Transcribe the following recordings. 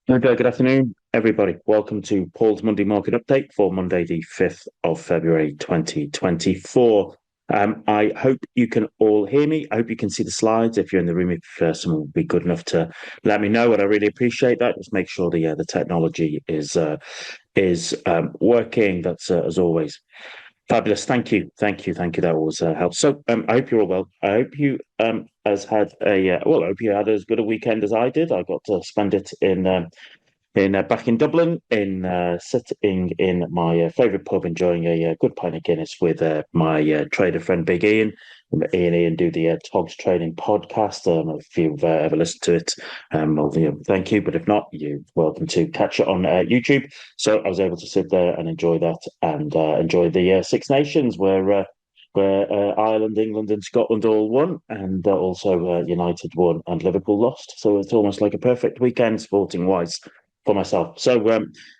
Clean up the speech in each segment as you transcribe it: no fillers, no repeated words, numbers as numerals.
Good afternoon, everybody. Welcome to Paul's Monday Market Update for Monday, the 5th of February, 2024. I hope you can all hear me. I hope you can see the slides. If you're in the room, if someone would be good enough to let me know, and I really appreciate that. Just make sure the technology is working. That's as always. Fabulous. Thank you. That always helps. So I hope you're all well. I hope you has had a I hope you had as good a weekend as I did. I got to spend it in back in Dublin, sitting in my favourite pub, enjoying a good pint of Guinness with my trader friend Big Ian. Ian do the Togs Trading podcast. If you've ever listened to it, thank you. But if not, you're welcome to catch it on YouTube. So I was able to sit there and enjoy that and enjoy the Six Nations where Ireland, England, and Scotland all won, and also United won and Liverpool lost. So it's almost like a perfect weekend sporting wise for myself. So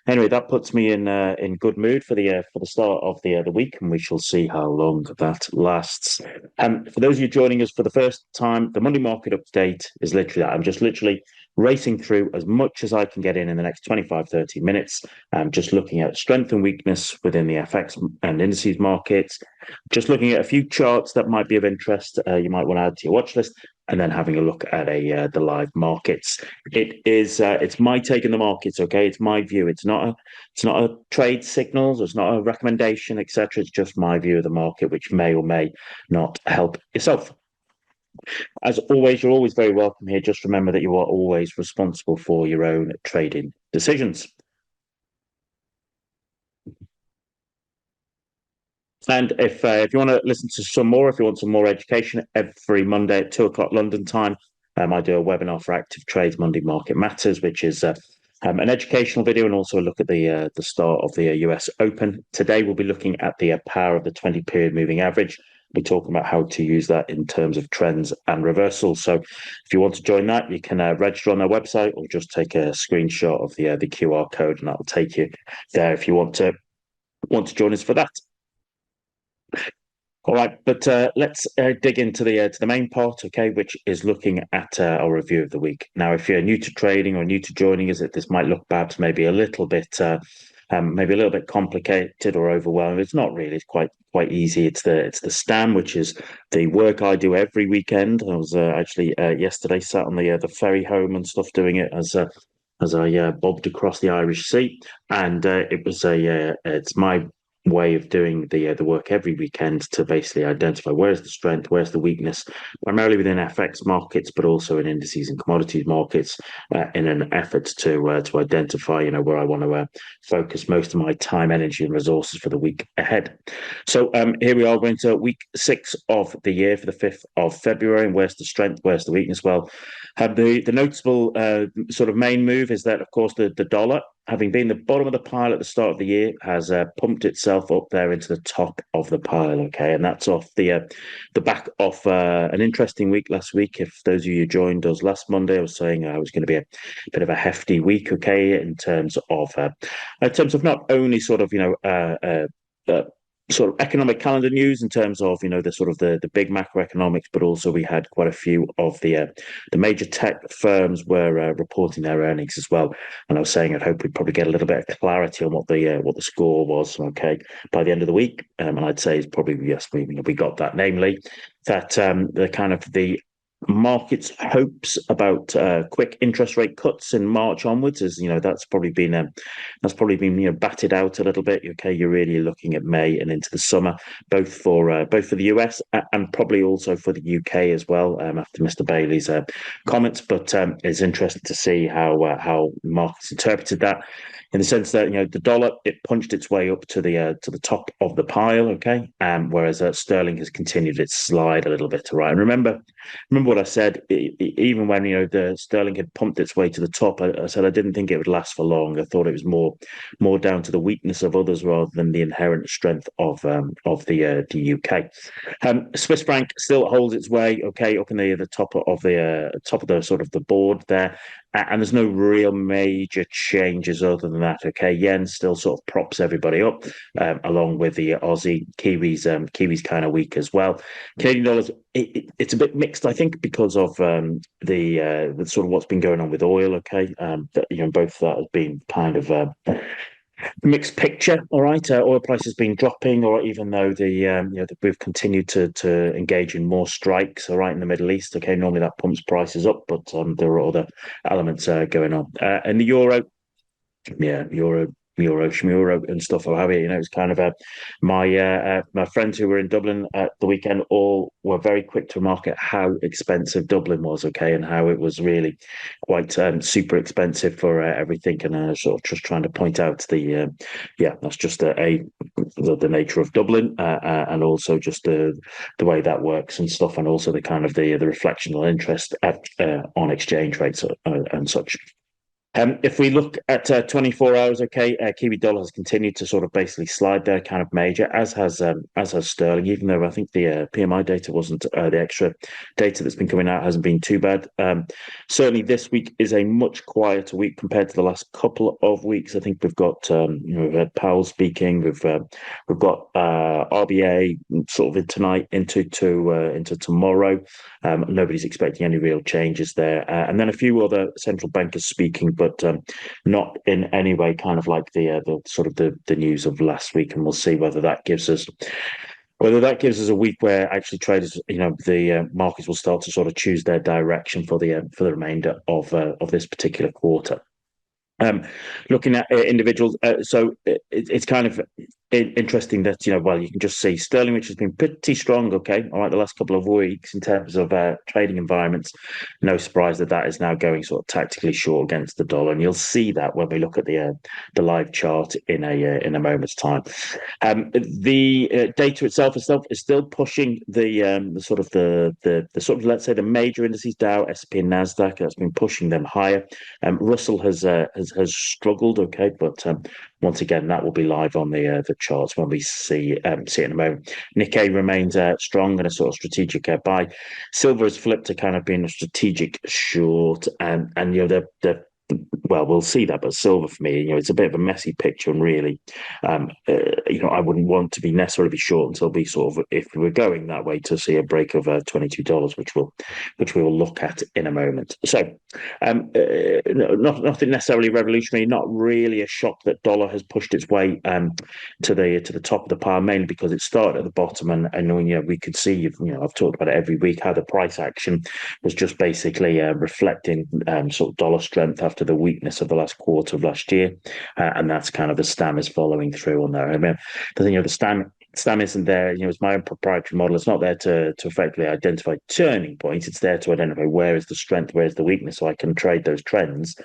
anyway, that puts me in good mood for the start of the week, and we shall see how long that lasts. For those of you joining us for the first time, the Monday Market Update is literally that. I'm just literally racing through as much as I can get in the next 25-30 minutes. Just looking at strength and weakness within the FX and indices markets, just looking at a few charts that might be of interest, you might want to add to your watch list, and then having a look at the live markets. It's my take on the markets, okay? It's my view. It's not a trade signals. It's not a recommendation, etc. It's just my view of the market, which may or may not help yourself. As always, you're always very welcome here. Just remember that you are always responsible for your own trading decisions. And if you want to listen to some more, if you want some more education, every Monday at 2 o'clock London time, I do a webinar for ActivTrades Monday Market Matters, which is an educational video and also a look at the start of the US Open. Today, we'll be looking at the power of the 20-period moving average. We're talking about how to use that in terms of trends and reversals. So if you want to join that, you can register on their website or just take a screenshot of the QR code, and that will take you there if you want to join us for that. All right, but let's dig into the main part, okay, which is looking at our review of the week. Now, if you're new to trading or new to joining us, this might look perhaps maybe a little bit complicated or overwhelming. It's not really. It's quite easy. It's the STAM, which is the work I do every weekend. I was actually yesterday sat on the ferry home and stuff doing it as I bobbed across the Irish Sea, and it's my way of doing the work every weekend to basically identify where's the strength, where's the weakness, primarily within FX markets, but also in indices and commodities markets, in an effort to identify, where I want to focus most of my time, energy, and resources for the week ahead. So here we are going to week 6 of the year for the 5th of February. And where's the strength, where's the weakness? Well, the noticeable sort of main move is that, of course, the dollar, having been the bottom of the pile at the start of the year, has pumped itself up there into the top of the pile, okay? And that's off the back of an interesting week last week. If those of you who joined us last Monday, I was saying it was going to be a bit of a hefty week, okay, in terms of not only sort of, sort of economic calendar news in terms of the big macroeconomics, but also we had quite a few of the major tech firms were reporting their earnings as well. And I was saying I'd hope we'd probably get a little bit of clarity on what the score was, okay, by the end of the week. And I'd say it's probably yes, we got that, namely that the market's hopes about quick interest rate cuts in March onwards is that's probably been batted out a little bit. Okay, you're really looking at May and into the summer, both for the US and probably also for the UK as well, after Mr. Bailey's comments. But it's interesting to see how markets interpreted that, in the sense that the dollar, it punched its way up to the top of the pile, okay, whereas sterling has continued its slide a little bit to right. And remember what I said, even when the sterling had pumped its way to the top, I said I didn't think it would last for long. I thought it was more down to the weakness of others rather than the inherent strength of the UK. Swiss franc still holds its way, okay, up in the top of the sort of the board there, And there's no real major changes other than that. Okay, yen still sort of props everybody up, along with the Aussie. Kiwis kind of weak as well. Canadian dollars, it's a bit mixed, I think, because of the sort of what's been going on with oil. Okay, both that has been kind of mixed picture. All right, oil price has been dropping, or even though we've continued to engage in more strikes. All right, in the Middle East. Okay, normally that pumps prices up, but there are other elements going on. And the euro, yeah, Euro, Schmuro and stuff. Or have it, it's kind of my friends who were in Dublin at the weekend all were very quick to remark at how expensive Dublin was, okay, and how it was really quite super expensive for everything. And sort of just trying to point out that's just the nature of Dublin, and also just the way that works and stuff, and also the kind of the reflectional interest on exchange rates and such. If we look at 24 hours, okay, Kiwi dollar has continued to sort of basically slide there, kind of major, as has sterling. Even though I think the PMI data wasn't the extra data that's been coming out hasn't been too bad. Certainly, this week is a much quieter week compared to the last couple of weeks. I think we've got we've had Powell speaking. We've got RBA sort of tonight into tomorrow. Nobody's expecting any real changes there, and then a few other central bankers speaking, but not in any way kind of like the sort of the news of last week. And we'll see whether that gives us a week where actually traders, the markets will start to sort of choose their direction for the remainder of this particular quarter. Looking at individuals, so it's kind of interesting that you can just see sterling, which has been pretty strong. Okay, all right, the last couple of weeks in terms of trading environments. No surprise that is now going sort of tactically short against the dollar, and you'll see that when we look at the live chart in a moment's time. The data itself is still pushing the sort of let's say the major indices, Dow, S&P, and Nasdaq. That's been pushing them higher. Russell has struggled, okay, but once again, that will be live on the charts when we see it in a moment. Nikkei remains strong and a sort of strategic buy. Silver has flipped to kind of being a strategic short, and well, we'll see that, but silver for me, it's a bit of a messy picture, and really, I wouldn't want to be necessarily be short until we sort of, if we're going that way, to see a break of $22, which we will look at in a moment. So, nothing necessarily revolutionary, not really a shock that dollar has pushed its way to the top of the pile, mainly because it started at the bottom, and we could see, I've talked about it every week, how the price action was just basically reflecting sort of dollar strength after the weakness of the last quarter of last year, and that's kind of the STAM is following through on there. I mean, the STAM isn't there. It's my own proprietary model. It's not there to effectively identify turning points. It's there to identify where is the strength, where is the weakness, so I can trade those trends.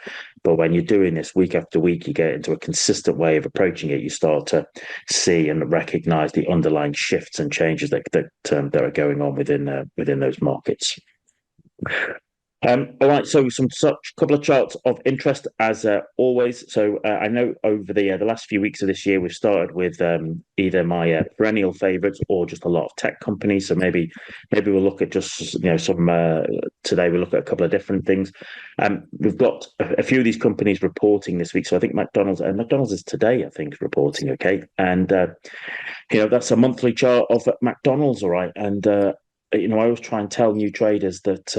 But when you're doing this week after week, you get into a consistent way of approaching it. You start to see and recognize the underlying shifts and changes that are going on within those markets. All right, so such couple of charts of interest as always. So I know over the last few weeks of this year, we've started with either my perennial favourites or just a lot of tech companies. So maybe we'll look at just some today. We'll look at a couple of different things. We've got a few of these companies reporting this week. So I think McDonald's is today, I think, reporting. Okay, and that's a monthly chart of McDonald's. All right, and I always try and tell new traders that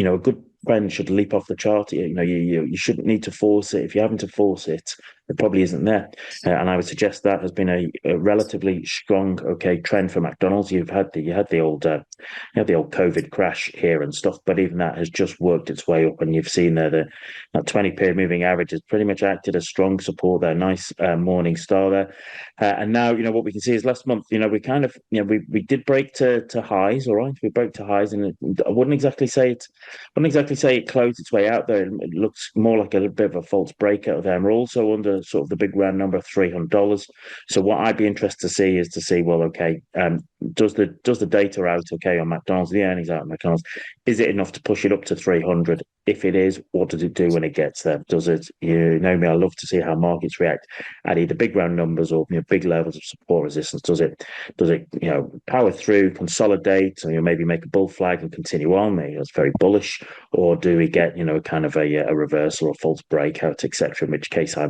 a good friend should leap off the chart. You shouldn't need to force it. If you're having to force it, it probably isn't there. And I would suggest that has been a relatively strong, okay, trend for McDonald's. You had the old COVID crash here and stuff, but even that has just worked its way up, and you've seen that 20-period moving average has pretty much acted as strong support there. Nice morning star there. And now, what we can see is last month, we kind of, we did break to highs. All right, we broke to highs, and I wouldn't exactly say it closed its way out there. It looks more like a bit of a false breakout there. And we're also under sort of the big round number of $300. So what I'd be interested to see is well, okay, does the data out okay on McDonald's, the earnings out on McDonald's, is it enough to push it up to 300? If it is, what does it do when it gets there? Does it, you know me, I love to see how markets react at either big round numbers or big levels of support resistance. Does it power through, consolidate, or maybe make a bull flag and continue on? Maybe that's very bullish. Or do we get kind of a reversal or false breakout, etc.? In which case I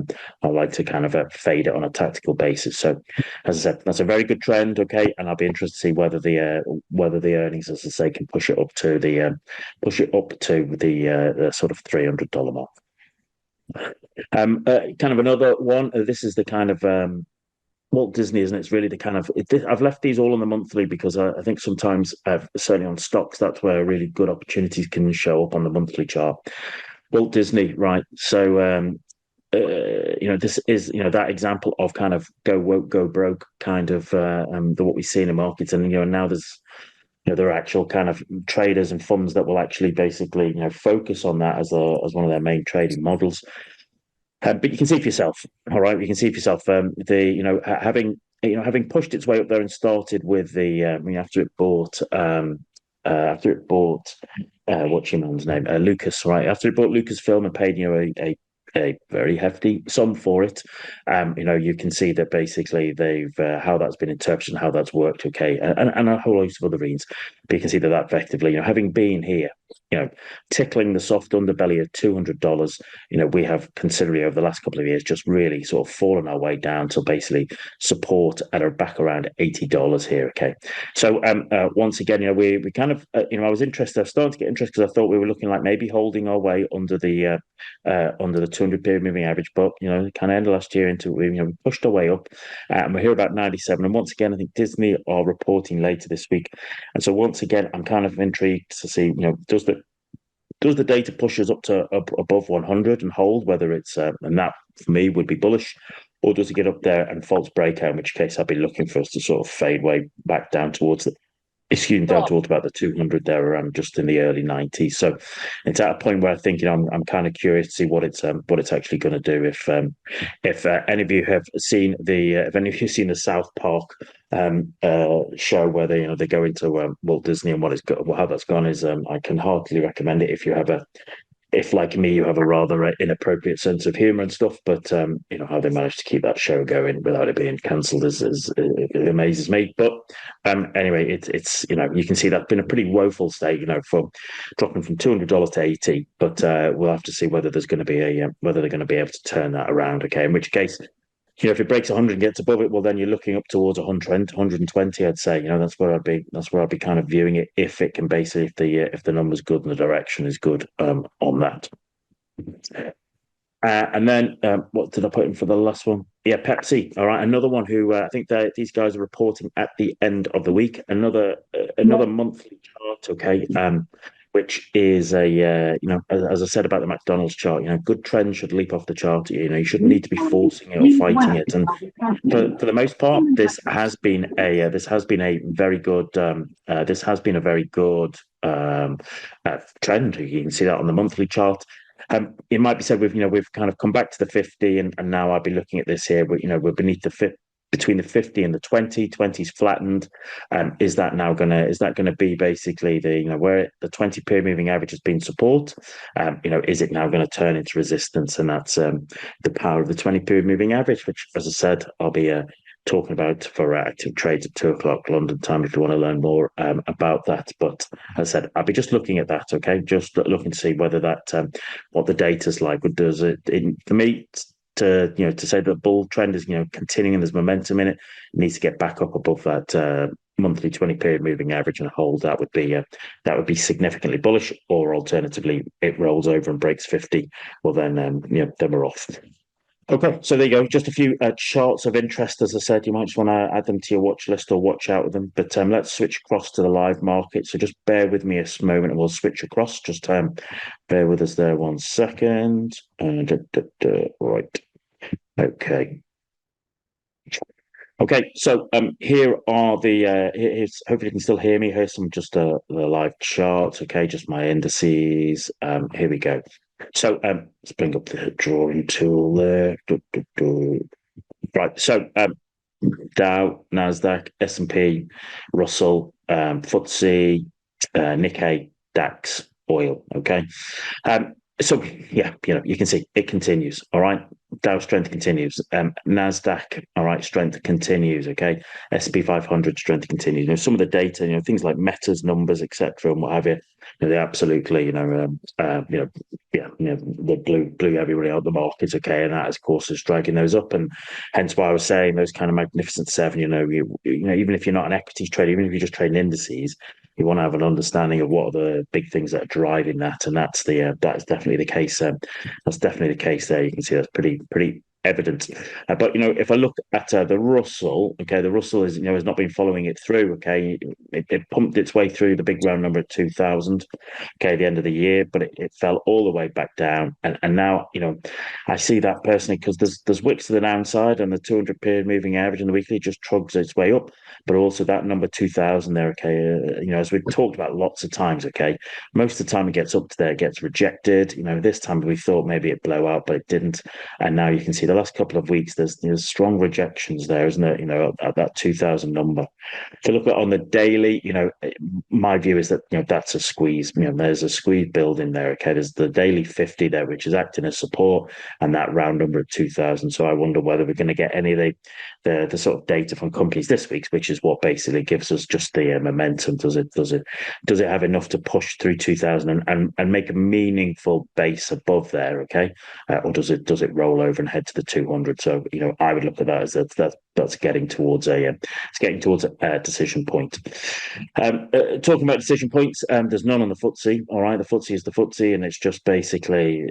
like to kind of fade it on a tactical basis. So as I said, that's a very good trend, okay, and I'll be interested to see whether the earnings, as I say, can push it up to the sort of $300 mark. Kind of another one. This is the kind of Walt Disney, isn't it? It's really the kind of I've left these all on the monthly because I think sometimes, certainly on stocks, that's where really good opportunities can show up on the monthly chart. Walt Disney, right? So this is that example of kind of go woke, go broke kind of what we see in the markets, and now there are actual kind of traders and funds that will actually basically focus on that as one of their main trading models. But you can see for yourself, all right. You can see for yourself having pushed its way up there and started with the after it bought what's your man's name, Lucas, right? After it bought Lucasfilm and paid a very hefty sum for it. You can see that basically they've how that's been interpreted and how that's worked, okay, and a whole host of other reasons. But you can see that effectively, having been here, tickling the soft underbelly of $200, we have considerably over the last couple of years just really sort of fallen our way down to basically support at back around $80 here, okay. So once again, we kind of I was interested. I started to get interested because I thought we were looking like maybe holding our way under the 200 period moving average, but kind of end of last year into we pushed our way up, and we're here about 97. And once again, I think Disney are reporting later this week, and so once again, I'm kind of intrigued to see does the data push us up to above 100 and hold, whether it's and that for me would be bullish, or does it get up there and false breakout, in which case I'd be looking for us to sort of fade way back down towards down towards about the 200 there, around just in the early 90s. So it's at a point where I think I'm kind of curious to see what it's actually going to do. If any of you have seen the South Park show where they go into Walt Disney and how that's gone, is I can heartily recommend it if like me you have a rather inappropriate sense of humor and stuff, but how they managed to keep that show going without it being cancelled is it amazes me. But anyway, it's you can see that's been a pretty woeful state, for dropping from $200 to 80. But we'll have to see whether there's going to be whether they're going to be able to turn that around. Okay, in which case, if it breaks 100 and gets above it, well, then you're looking up towards 120. I'd say, that's where I'd be kind of viewing it, if it can basically, if the number's good and the direction is good on that. And then what did I put in for the last one? Yeah, Pepsi. All right, another one who I think these guys are reporting at the end of the week. Another monthly chart. Okay. Which is as I said about the McDonald's chart, good trend should leap off the chart. You shouldn't need to be forcing it or fighting it. And for the most part, this has been a very good trend. You can see that on the monthly chart. It might be said we've kind of come back to the 50, and now I'll be looking at this here. But we're beneath the 50. Between the 50 and the 20, 20's flattened. Is that going to be basically where the 20 period moving average has been support? Is it now going to turn into resistance? And that's the power of the 20 period moving average, which, as I said, I'll be talking about for ActivTrades at 2:00 London time if you want to learn more about that. But as I said, I'll be just looking at that. Okay, just looking to see whether that what the data's like. What does it for me? To say that the bull trend is continuing and there's momentum in it, needs to get back up above that monthly 20 period moving average and hold. That would be significantly bullish. Or alternatively, it rolls over and breaks 50. Well, then we're off. Okay, so there you go. Just a few charts of interest. As I said, you might just want to add them to your watch list or watch out with them. But let's switch across to the live market. So just bear with me a moment and we'll switch across. Just bear with us there 1 second. Right. Okay. Okay, so here are here's, hopefully you can still hear me. Here's some just the live charts. Okay, just my indices. Here we go. So let's bring up the drawing tool there. Right, so Dow, Nasdaq, S&P, Russell, FTSE, Nikkei, DAX, oil. Okay. So yeah, you can see it continues. All right. Dow strength continues. Nasdaq, all right, strength continues. Okay. S&P 500 strength continues. Some of the data, things like Meta's numbers, etc., and what have you. They absolutely, yeah, they blew everybody out the markets. Okay, and that, of course, is dragging those up, and hence why I was saying those kind of magnificent seven. Even if you're not an equities trader, even if you're just trading indices, you want to have an understanding of what are the big things that are driving that, and that's definitely the case. That's definitely the case there. You can see that's pretty evident. But if I look at the Russell, okay, the Russell is has not been following it through. Okay, it pumped its way through the big round number at 2,000. Okay, at the end of the year, but it fell all the way back down, and now I see that personally because there's wicks to the downside, and the 200 period moving average and the weekly just trogs its way up, but also that number 2,000 there. Okay, as we've talked about lots of times. Okay, most of the time it gets up to there, it gets rejected. This time we thought maybe it blow out, but it didn't, and now you can see the last couple of weeks there's strong rejections there, isn't it? At that 2,000 number. If you look at on the daily, my view is that that's a squeeze. There's a squeeze building there. Okay, there's the daily 50 there, which is acting as support, and that round number of 2,000. So I wonder whether we're going to get any of the sort of data from companies this week, which is what basically gives us just the momentum. Does it have enough to push through 2,000 and make a meaningful base above there? Okay, or does it roll over and head to the 200? So I would look at that as that's getting towards a decision point. Talking about decision points, there's none on the FTSE. All right, the FTSE is the FTSE, and it's just basically,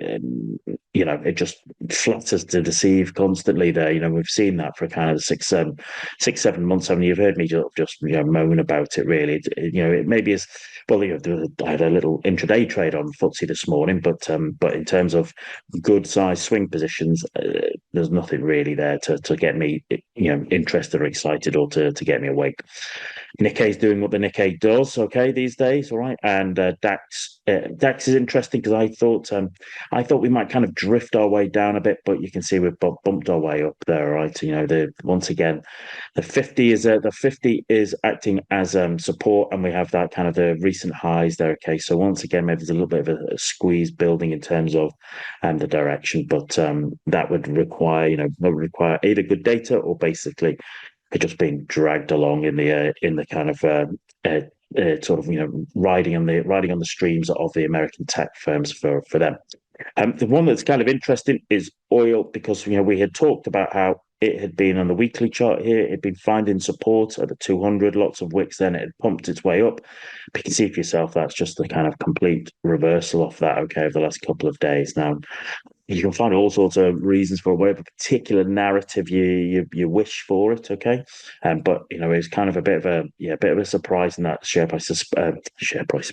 it just flutters to deceive constantly there. We've seen that for kind of 6-7 months. I mean, you've heard me just moan about it. Really, it maybe is. Well, I had a little intraday trade on FTSE this morning, but in terms of good size swing positions, there's nothing really there to get me interested or excited or to get me awake. Nikkei's doing what the Nikkei does, okay, these days, all right. And DAX is interesting because I thought we might kind of drift our way down a bit, but you can see we've bumped our way up there, right? Once again, the 50 is acting as support, and we have that kind of the recent highs there. Okay, so once again, maybe there's a little bit of a squeeze building in terms of the direction, but that would require either good data or basically just being dragged along in the kind of sort of riding on the streams of the American tech firms for them. The one that's kind of interesting is oil, because we had talked about how it had been on the weekly chart here. It had been finding support at the 200, lots of wicks. Then it had pumped its way up. But you can see for yourself that's just the kind of complete reversal of that. Okay, over the last couple of days now. You can find all sorts of reasons for whatever particular narrative you wish for it. Okay, but it's kind of a bit of a surprise in that share price,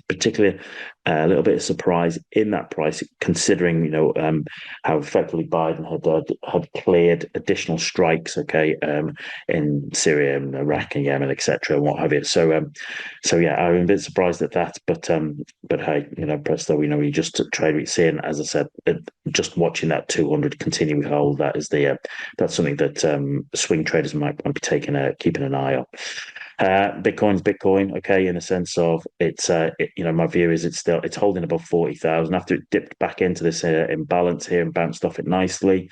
particularly a little bit of surprise in that price, considering how effectively Biden had cleared additional strikes. Okay, in Syria and Iraq and Yemen, etc., and what have you. So yeah, I'm a bit surprised at that, but hey, presto, you just trade what you're seeing. As I said, just watching that 200 continue to hold, that's something that swing traders might be keeping an eye on. Bitcoin's Bitcoin, okay, in a sense of my view is it's holding above 40,000 after it dipped back into this imbalance here and bounced off it nicely.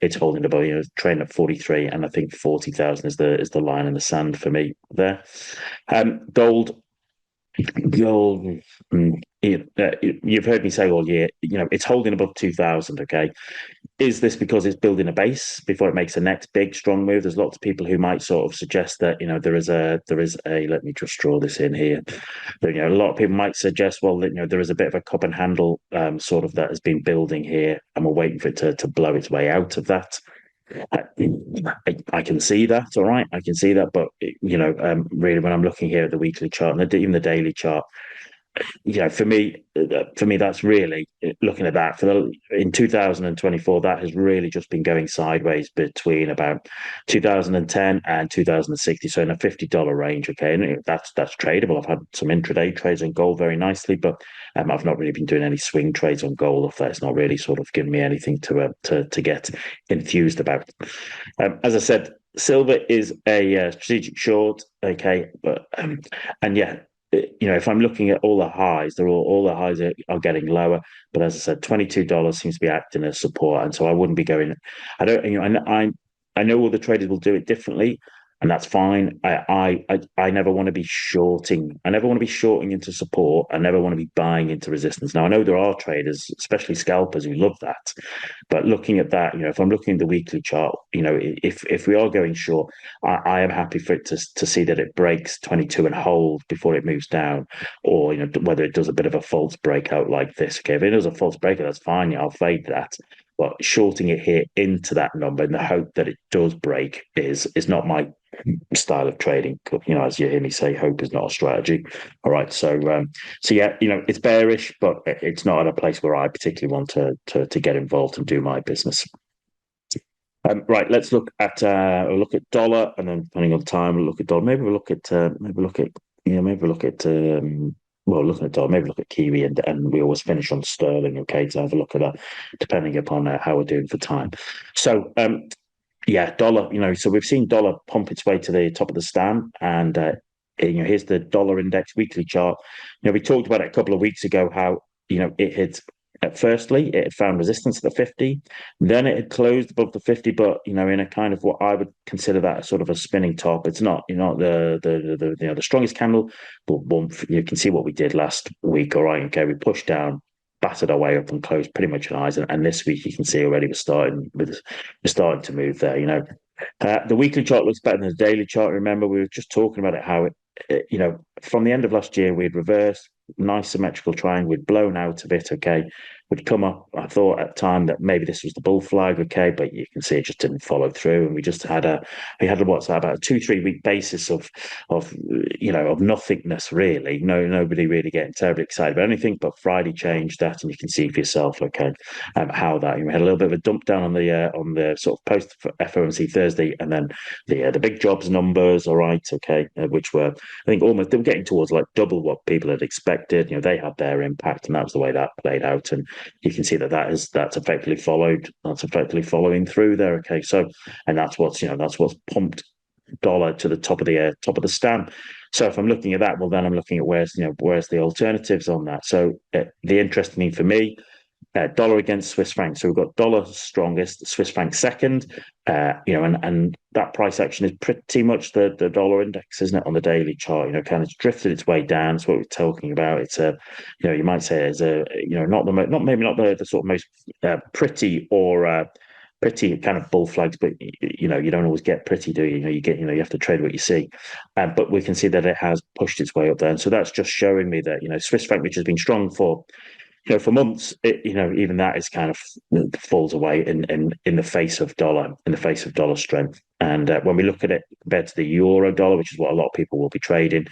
It's holding above, trading at 43, and I think 40,000 is the line in the sand for me there. Gold, you've heard me say all year, it's holding above 2,000. Okay, is this because it's building a base before it makes a next big strong move? There's lots of people who might sort of suggest that there is a let me just draw this in here. A lot of people might suggest, well, there is a bit of a cup and handle sort of that has been building here, and we're waiting for it to blow its way out of that. I can see that, all right. I can see that, but really, when I'm looking here at the weekly chart and even the daily chart, for me, that's really looking at that in 2024. That has really just been going sideways between about 2010 and 2060, so in a $50 range. Okay, and that's tradable. I've had some intraday trades on gold very nicely, but I've not really been doing any swing trades on gold. Off that, it's not really sort of giving me anything to get enthused about. As I said, silver is a strategic short, okay, but and yeah, if I'm looking at all the highs, they're all the highs are getting lower. But as I said, $22 seems to be acting as support, and so I wouldn't be going. I don't, I know all the traders will do it differently, and that's fine. I never want to be shorting. I never want to be shorting into support. I never want to be buying into resistance. Now I know there are traders, especially scalpers, who love that. But looking at that, if I'm looking at the weekly chart, if we are going short, I am happy for it to see that it breaks 22 and hold before it moves down, or whether it does a bit of a false breakout like this. Okay, if it does a false breakout, that's fine. Yeah, I'll fade that. But shorting it here into that number in the hope that it does break is not my style of trading. As you hear me say, hope is not a strategy. All right, so yeah, it's bearish, but it's not at a place where I particularly want to get involved and do my business. Right, let's look at dollar, and then depending on time, we'll look at dollar. Maybe we'll look at looking at dollar, maybe look at Kiwi, and we always finish on sterling. Okay, to have a look at that, depending upon how we're doing for time. So yeah, dollar, so we've seen dollar pump its way to the top of the STAM, and here's the dollar index weekly chart. We talked about it a couple of weeks ago, how it had firstly it had found resistance at the 50, then it had closed above the 50, but in a kind of what I would consider that sort of a spinning top. It's not the strongest candle, but you can see what we did last week. All right, okay, we pushed down, battered our way up and closed pretty much in highs. And this week you can see already we're starting to move there. The weekly chart looks better than the daily chart. Remember, we were just talking about it, how from the end of last year, we'd reversed, nice symmetrical triangle, we'd blown out a bit, okay. We'd come up, I thought at the time that maybe this was the bull flag, okay, but you can see it just didn't follow through. And we had what's that, about a 2-3 week basis of nothingness, really. Nobody really getting terribly excited about anything, but Friday changed that, and you can see for yourself, okay, how that, we had a little bit of a dump down on the sort of post FOMC Thursday, and then the big jobs numbers, all right, okay, which were, I think, almost, they were getting towards like double what people had expected. They had their impact, and that was the way that played out. And you can see that's effectively following through there. Okay, so, and that's what's pumped dollar to the top of the STAM. So if I'm looking at that, well, then I'm looking at where's the alternatives on that. So the interesting thing for me, dollar against Swiss franc. So we've got dollar strongest, Swiss franc second, and that price action is pretty much the dollar index, isn't it, on the daily chart? Kind of drifted its way down. That's what we're talking about. It's you might say it's not the sort of most pretty or pretty kind of bull flags, but you don't always get pretty, do you? You have to trade what you see. But we can see that it has pushed its way up there, and so that's just showing me that Swiss franc, which has been strong for months, even that is kind of falls away in the face of dollar strength. And when we look at it compared to the euro dollar, which is what a lot of people will be trading,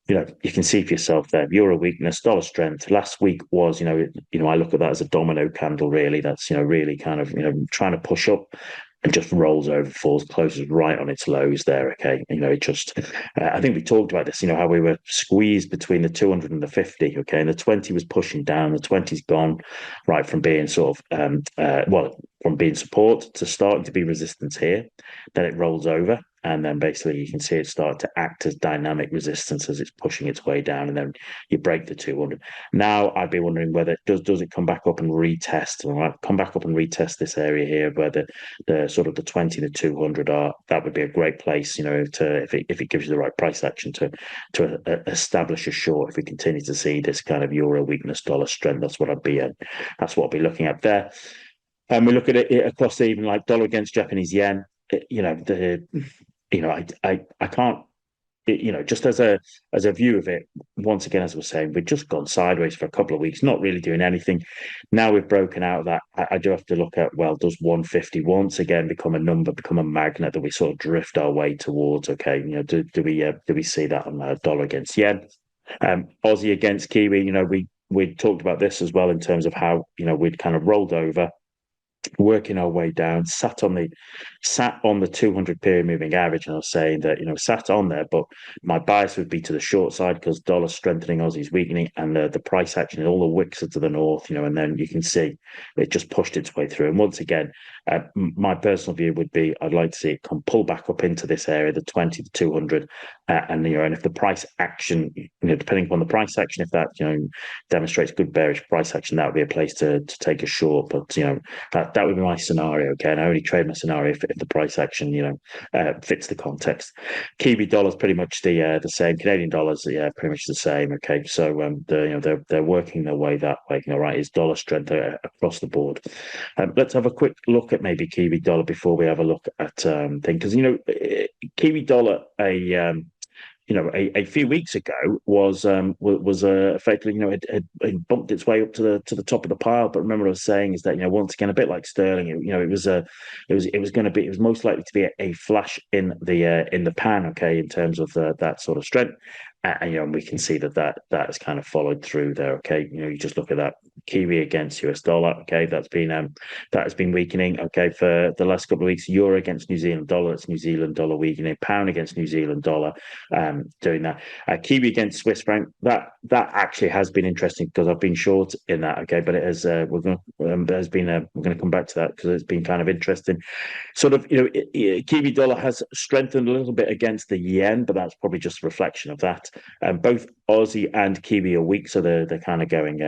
you can see for yourself there, euro weakness, dollar strength. Last week was, I look at that as a domino candle, really. That's, really kind of, trying to push up and just rolls over, falls, closes right on its lows there. Okay, it just. I think we talked about this. How we were squeezed between the 200 and the 50. Okay, and the 20 was pushing down. The 20's gone right from being sort of from being support to starting to be resistance here. Then it rolls over, and then basically you can see it start to act as dynamic resistance as it's pushing its way down, and then you break the 200. Now I'd be wondering whether does it come back up and retest? All right, come back up and retest this area here, where the sort of the 20, the 200 are. That would be a great place, if it gives you the right price action to establish a short. If we continue to see this kind of euro weakness, dollar strength, that's what I'd be looking at there. And we look at it across even like dollar against Japanese yen. I can't. Just as a view of it, once again, as we're saying, we've just gone sideways for a couple of weeks, not really doing anything. Now we've broken out of that. I do have to look at, well, does 150 once again become a magnet that we sort of drift our way towards? Okay, do we see that on dollar against yen? Aussie against Kiwi, we talked about this as well in terms of how we'd kind of rolled over. working our way down, sat on the 200 period moving average, and I was saying that sat on there, but my bias would be to the short side because dollar strengthening, Aussie's weakening, and the price action and all the wicks are to the north, and then you can see it just pushed its way through. And once again, my personal view would be I'd like to see it come pull back up into this area, the 20 to 200, and if the price action, depending upon the price action, if that demonstrates good bearish price action, that would be a place to take a short. But that would be my scenario. Okay, and I only trade my scenario if the price action fits the context. Kiwi dollar's pretty much the same. Canadian dollars, pretty much the same. Okay, so they're working their way that way. Right, is dollar strength across the board. Let's have a quick look at maybe Kiwi dollar before we have a look at thing, because Kiwi dollar a few weeks ago was effectively it bumped its way up to the top of the pile. But remember, I was saying is that once again, a bit like sterling, it was most likely to be a flash in the pan, okay, in terms of that sort of strength. And we can see that has kind of followed through there. Okay, you just look at that Kiwi against US dollar. Okay, that has been weakening. Okay, for the last couple of weeks, euro against New Zealand dollar. It's New Zealand dollar weakening. Pound against New Zealand dollar. Doing that. Kiwi against Swiss franc. That actually has been interesting because I've been short in that. Okay, but it has. We're going to come back to that because it's been kind of interesting. Sort of, Kiwi dollar has strengthened a little bit against the yen, but that's probably just a reflection of that. Both Aussie and Kiwi are weak, so they're kind of going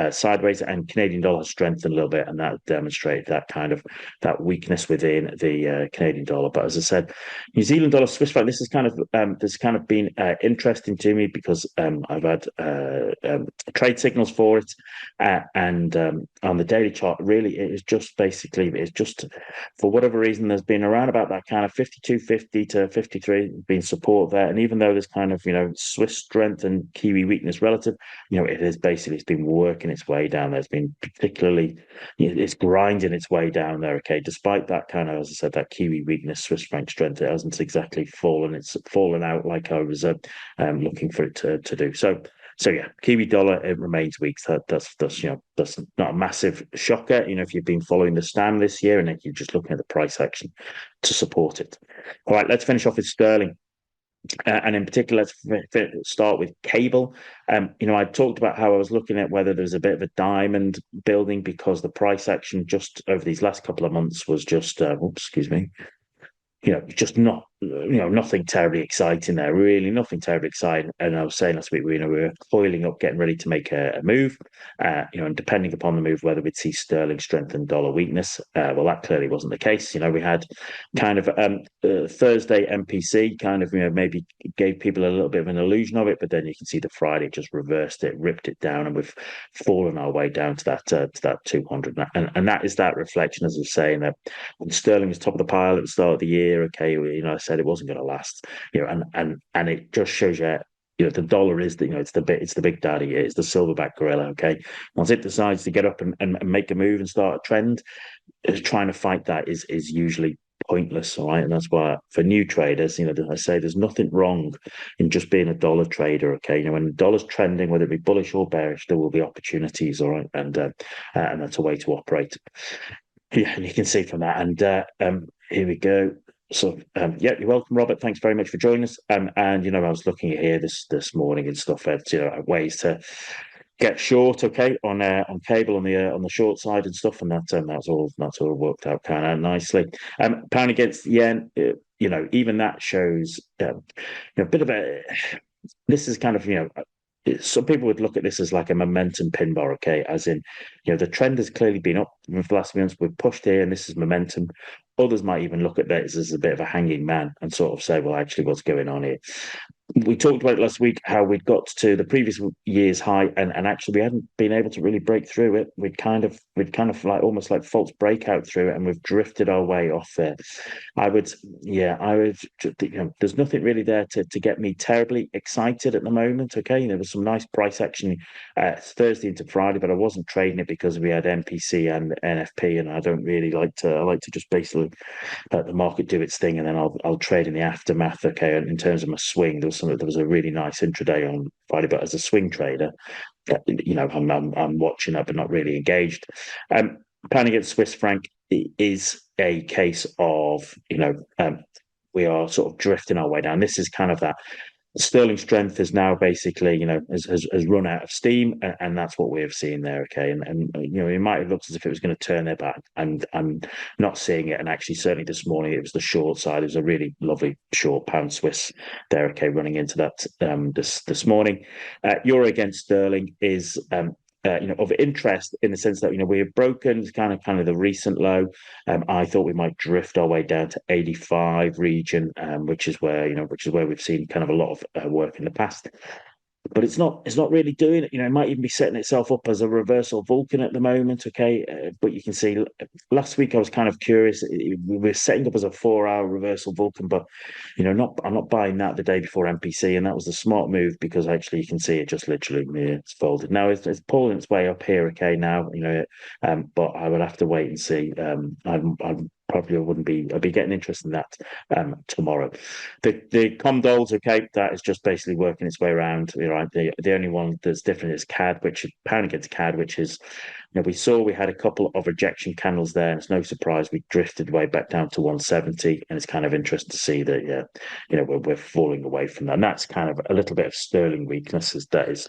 sideways. And Canadian dollar has strengthened a little bit, and that demonstrated that weakness within the Canadian dollar. But as I said, New Zealand dollar, Swiss franc. This has kind of been interesting to me because I've had trade signals for it, and on the daily chart, really, it's just for whatever reason, there's been around about that kind of 52.50 to 53 been support there. And even though there's kind of, Swiss strength and Kiwi weakness relative, it's been working its way down there. It's been particularly, it's grinding its way down there. Okay. Despite that kind of, as I said, that Kiwi weakness, Swiss franc strength, it hasn't exactly fallen. It's fallen out like I was looking for it to do. So yeah, Kiwi dollar, it remains weak. That's not a massive shocker. If you've been following the STAM this year and then you're just looking at the price action to support it. All right, let's finish off with sterling. And in particular, let's start with cable. I talked about how I was looking at whether there's a bit of a diamond building because the price action just over these last couple of months was just, excuse me, just not, nothing terribly exciting there, really, nothing terribly exciting. And I was saying last week, we were coiling up, getting ready to make a move, and depending upon the move, whether we'd see sterling strength and dollar weakness. Well, that clearly wasn't the case. We had kind of Thursday MPC kind of, maybe gave people a little bit of an illusion of it, but then you can see the Friday just reversed it, ripped it down, and we've fallen our way down to that 200. And that is that reflection, as I was saying, that when sterling was top of the pile at the start of the year, okay, I said it wasn't going to last, and it just shows you, the dollar is it's the big daddy, it's the silverback gorilla. Okay, once it decides to get up and make a move and start a trend, trying to fight that is usually pointless. All right, and that's why for new traders, I say there's nothing wrong in just being a dollar trader. Okay, when the dollar's trending, whether it be bullish or bearish, there will be opportunities. All right, and that's a way to operate. Yeah, and you can see from that. And here we go. So yeah, you're welcome, Robert. Thanks very much for joining us. And I was looking at here this morning and stuff at ways to get short, okay, on cable on the short side and stuff, and that's all worked out kind of nicely. Pound against the yen, even that shows a bit of a. This is kind of some people would look at this as like a momentum pin bar, okay, as in the trend has clearly been up for the last few months. We've pushed here, and this is momentum. Others might even look at this as a bit of a hanging man and sort of say, well, actually, what's going on here? We talked about it last week, how we'd got to the previous year's high, and actually we hadn't been able to really break through it. We'd kind of like almost like false breakout through it, and we've drifted our way off there. There's nothing really there to get me terribly excited at the moment. Okay, there was some nice price action Thursday into Friday, but I wasn't trading it because we had MPC and NFP, and I don't really like to. I like to just basically let the market do its thing, and then I'll trade in the aftermath. Okay, and in terms of my swing, there was a really nice intraday on Friday, but as a swing trader, I'm watching that but not really engaged. pound against Swiss franc is a case of, we are sort of drifting our way down. This is kind of that sterling strength is now basically, has run out of steam, and that's what we have seen there. Okay, and it might have looked as if it was going to turn their back, and I'm not seeing it. And actually, certainly this morning, it was the short side. It was a really lovely short pound Swiss there. Okay, running into that this morning. Euro against sterling is of interest in the sense that we have broken kind of the recent low. I thought we might drift our way down to 85 region, which is where we've seen kind of a lot of work in the past. But it's not really doing it. It might even be setting itself up as a reversal Vulcan at the moment. Okay, but you can see last week I was kind of curious. We were setting up as a 4-hour reversal Vulcan, but I'm not buying that the day before MPC, and that was the smart move because actually you can see it just literally it's folded. Now it's pulling its way up here. Okay, now but I would have to wait and see. I'm probably I'll be getting interested in that tomorrow. The condols, okay, that is just basically working its way around. The only one that's different is CAD, which is pound against CAD, which is we had a couple of rejection candles there, and it's no surprise we drifted way back down to 170, and it's kind of interesting to see that we're falling away from that. And that's kind of a little bit of sterling weakness that is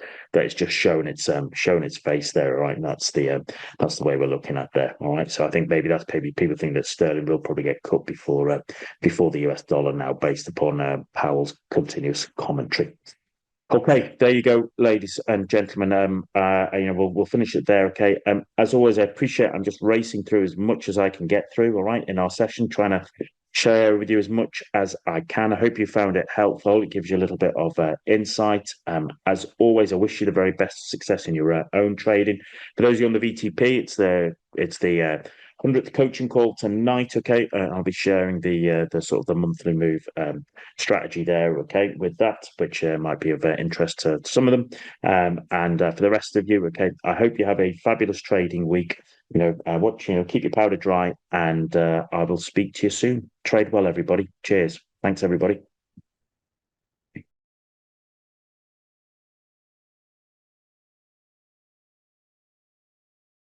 just showing its face there, right? And that's the way we're looking at there. All right. So I think maybe people think that sterling will probably get cut before the US dollar now, based upon Powell's continuous commentary. Okay, there you go, ladies and gentlemen. We'll finish it there. Okay. As always, I appreciate. I'm just racing through as much as I can get through. All right, in our session, trying to share with you as much as I can. I hope you found it helpful. It gives you a little bit of insight. As always, I wish you the very best success in your own trading. For those of you on the VTP, it's the 100th coaching call tonight. Okay, I'll be sharing the sort of the monthly move strategy there. Okay, with that, which might be of interest to some of them. And for the rest of you, okay, I hope you have a fabulous trading week. Keep your powder dry, and I will speak to you soon. Trade well, everybody. Cheers. Thanks, everybody.